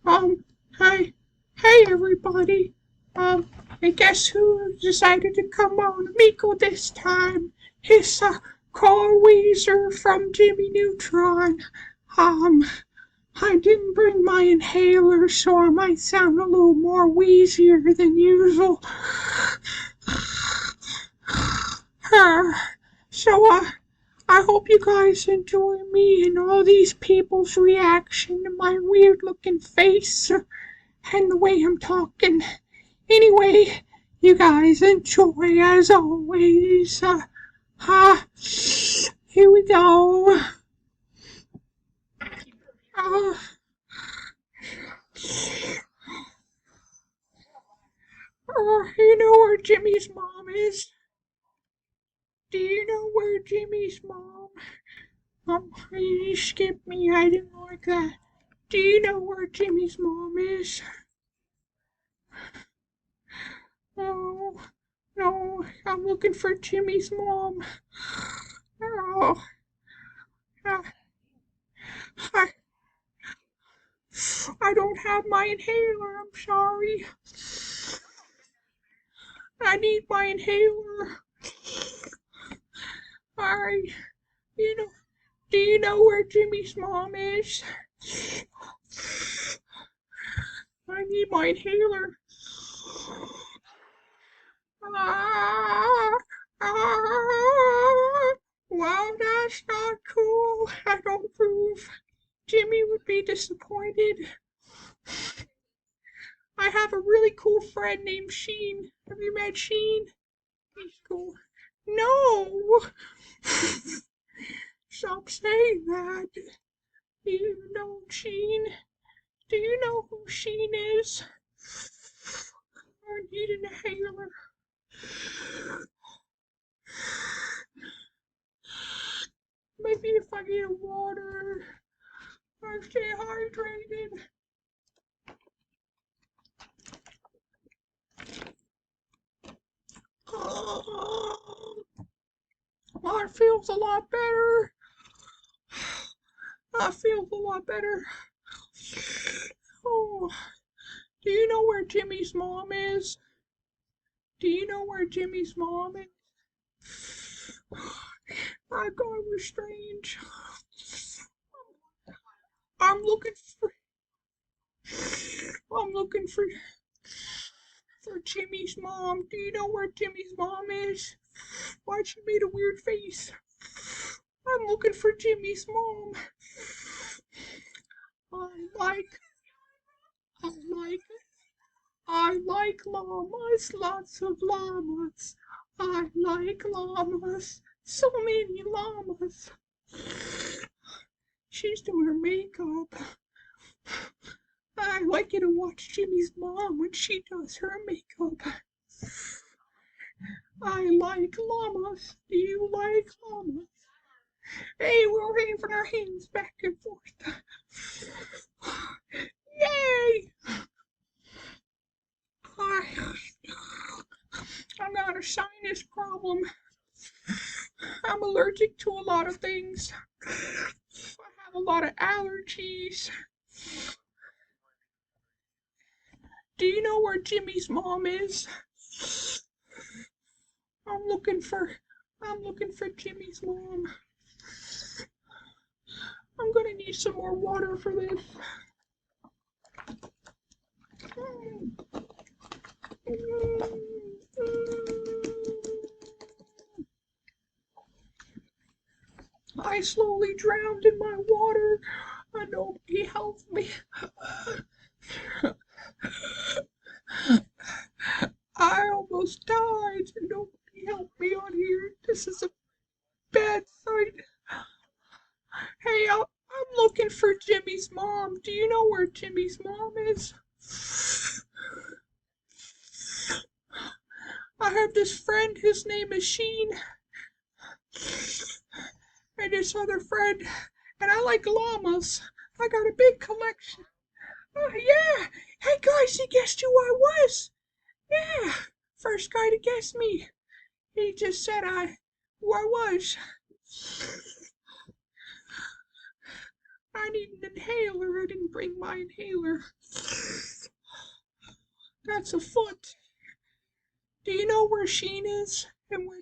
Um, hey, hey everybody. And guess who decided to come on Omegle this time? It's, Wheezer from Jimmy Neutron. Um, I didn't bring my inhaler, so I might sound a little more wheezier than usual. So, I hope you guys enjoy me and all these people's reaction to my weird looking face and the way I'm talking. Anyway, you guys enjoy as always. Here we go. Uh, you know where Jimmy's mom is? Do you know where Jimmy's mom? You skipped me. I didn't like that. Do you know where Jimmy's mom is? No, no, I'm looking for Jimmy's mom. Oh, uh, I, I don't have my inhaler. I'm sorry. I need my inhaler. I, you know, do you know where Jimmy's mom is? I need my inhaler. Ah, ah, wow, that's not cool. I don't approve. Jimmy would be disappointed. I have a really cool friend named Sheen. Have you met Sheen? He's cool. No! Stop saying that. Do you know Sheen? Do you know who Sheen is? I need an inhaler. Maybe if I get water, I stay hydrated. Well, it feels a lot better. I feel a lot better. Oh, do you know where Jimmy's mom is? Do you know where Jimmy's mom is? I thought it was strange. I'm looking for. I'm looking for Jimmy's mom. Do you know where Jimmy's mom is? Why she made a weird face? I'm looking for Jimmy's mom. I like, I like, I like llamas, lots of llamas. I like llamas, so many llamas. She's doing her makeup. I like it to watch Jimmy's mom when she does her makeup. I like llamas. Do you like llamas? Hey, we're waving our hands back and forth. Yay! I got a sinus problem. I'm allergic to a lot of things. I have a lot of allergies. Do you know where Jimmy's mom is? I'm looking for Jimmy's mom. I'm gonna need some more water for this. I slowly drowned in my water. Nobody helped me. I almost died. Nobody helped me on here. This is a bad sight. Hey, I'm looking for Jimmy's mom. Do you know where Jimmy's mom is? I have this friend. His name is Sheen. And this other friend. And I like llamas. I got a big collection. Oh, yeah. Hey, guys, he guessed who I was. Yeah. First guy to guess me. He just said who I was. I need an inhaler. I didn't bring my inhaler. That's a foot. Do you know where Sheen is? And where,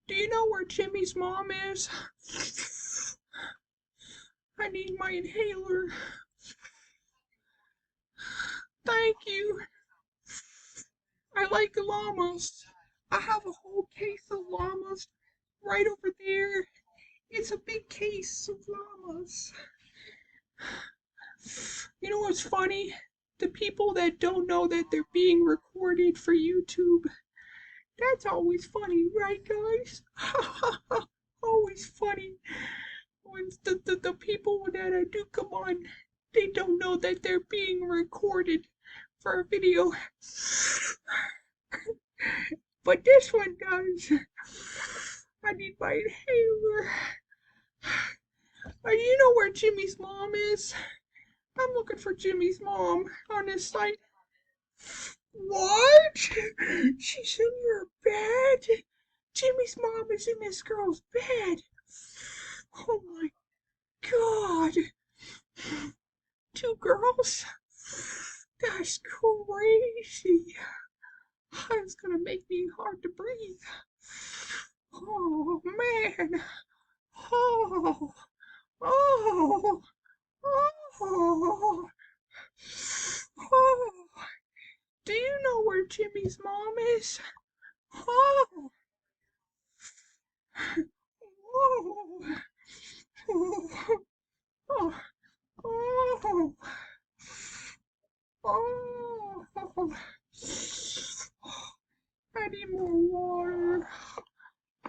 do you know where Jimmy's mom is? I need my inhaler. Thank you. I like llamas. I have a whole case of llamas right over there. It's a big case of llamas. You know what's funny? The people that don't know that they're being recorded for YouTube. That's always funny, right, guys? Always funny. When the people that do come on, they don't know that they're being recorded for a video. But this one does. I need my inhaler. You know where Jimmy's mom is? I'm looking for Jimmy's mom on this site. What? She's in your bed? Jimmy's mom is in this girl's bed. Oh my God. Two girls? That's crazy. It's gonna make me hard to breathe. Oh man. Oh. Oh. Oh. Oh. Do you know where Jimmy's mom is? Oh. Oh. Oh. Oh. Oh. Oh. I need more water.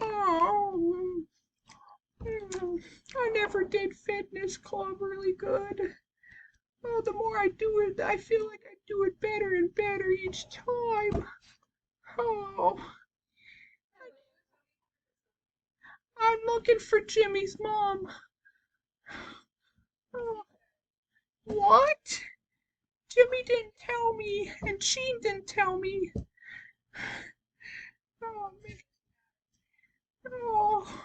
Oh. I never did fitness club really good. Oh, the more I do it, I feel like I do it better and better each time. Oh, I'm looking for Jimmy's mom. Oh, what? Jimmy didn't tell me, and Sheen didn't tell me. Oh, man. Oh.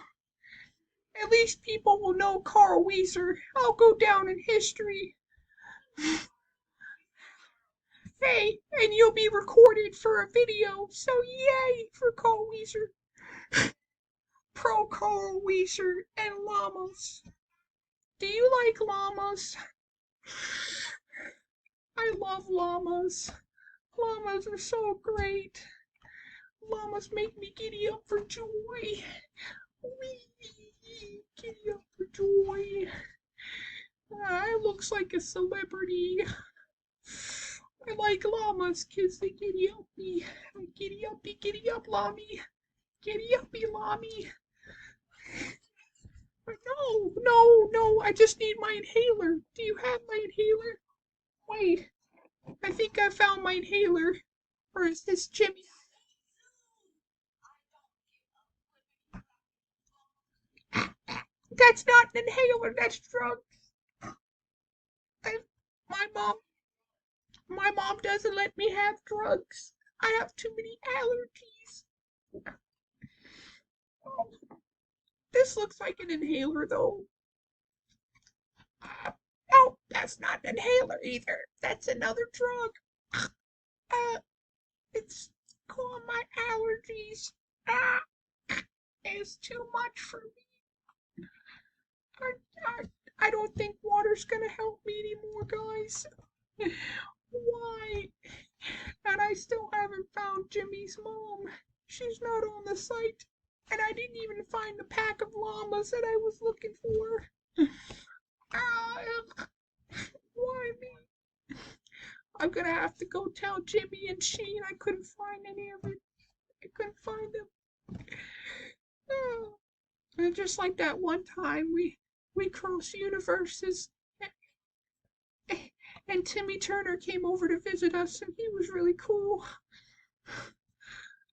At least people will know Carl Wheezer. I'll go down in history. Hey, and you'll be recorded for a video, so yay for Carl Wheezer. Pro Carl Wheezer and llamas. Do you like llamas? I love llamas. Llamas are so great. Llamas make me giddy up for joy. Wee, giddy up for joy. I looks like a celebrity. I like llamas because they giddy up me. Giddy up, lammy. Giddy uppy, lammy. No, I just need my inhaler. Do you have my inhaler? Wait, I think I found my inhaler. Or is this Jimmy? That's not an inhaler, that's drugs. I, my mom, my mom doesn't let me have drugs. I have too many allergies. Oh, this looks like an inhaler, though. No, that's not an inhaler either. That's another drug. Uh, it's calling my allergies. Ah, it's too much for me. I, I don't think water's gonna help me anymore, guys. Why? And I still haven't found Jimmy's mom. She's not on the site. And I didn't even find the pack of llamas that I was looking for. Ah, why me? I'm gonna have to go tell Jimmy and Sheen I couldn't find any of it. I couldn't find them. Oh. And just like that one time we crossed universes and Timmy Turner came over to visit us and he was really cool.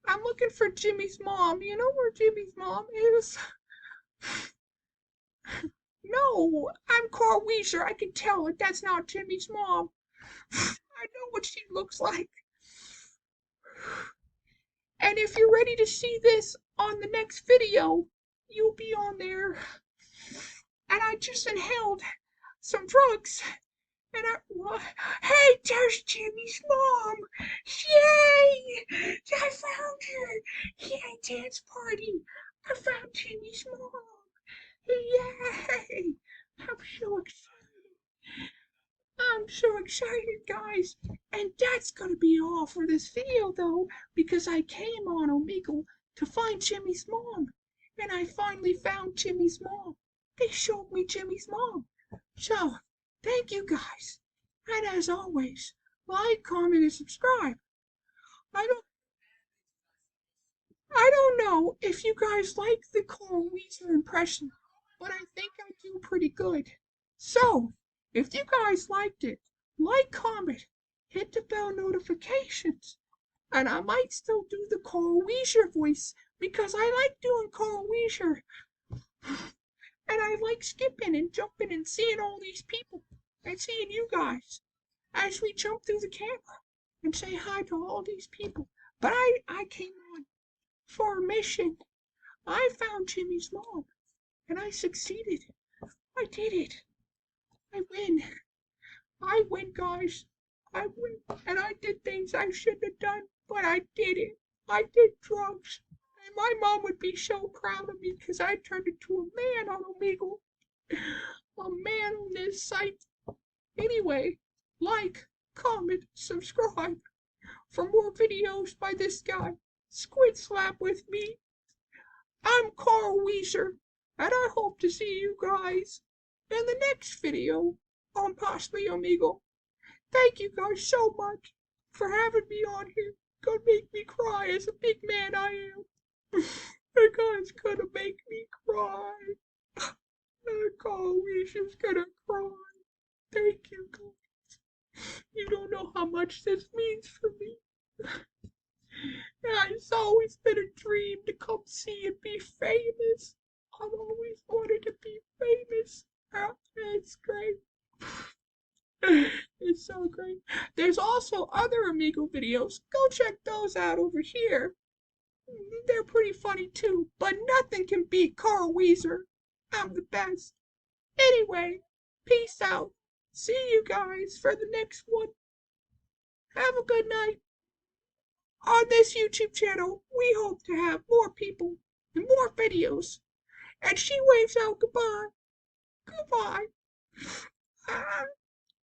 I'm looking for Jimmy's mom. You know where Jimmy's mom is? No, I'm Carl Wheezer. I can tell it. That's not Jimmy's mom. I know what she looks like. And if you're ready to see this on the next video, you'll be on there. And I just inhaled some drugs. And hey, there's Jimmy's mom! Yay! I found her! Yay, dance party! I found Jimmy's mom! Yay! I'm so excited! I'm so excited, guys! And that's gonna be all for this video, though, because I came on Omegle to find Jimmy's mom. And I finally found Jimmy's mom. They showed me Jimmy's mom. So, thank you guys. And as always, like, comment, and subscribe. I don't I don't know if you guys like the Wheezer impression, but I think I do pretty good. So, if you guys liked it, like, comment, hit the bell notifications, and I might still do the Wheezer voice because I like doing Wheezer, and I like skipping and jumping and seeing all these people and seeing you guys as we jump through the camera and say hi to all these people. But I came on for a mission. I found Jimmy's mom, and I succeeded. I did it. I win. I win, guys. I win. And I did things I shouldn't have done, but I did it. I did drugs. And my mom would be so proud of me because I turned into a man on Omegle. A man on this site. Anyway, like, comment, subscribe for more videos by this guy. Squid Slap with me. I'm Wheezer, and I hope to see you guys in the next video on Possibly Omegle. Thank you guys so much for having me on here. Gonna make me cry as a big man I am. The guy's gonna make me cry. Weezer's gonna cry. Thank you guys. You don't know how much this means for me. Yeah, it's always been a dream to come see and be famous. I've always wanted to be famous. It's great. It's so great. There's also other Amigo videos. Go check those out over here. They're pretty funny too, but nothing can beat Wheezer. I'm the best. Anyway, peace out. See you guys for the next one. Have a good night. On this YouTube channel, we hope to have more people and more videos. And she waves out goodbye. Goodbye.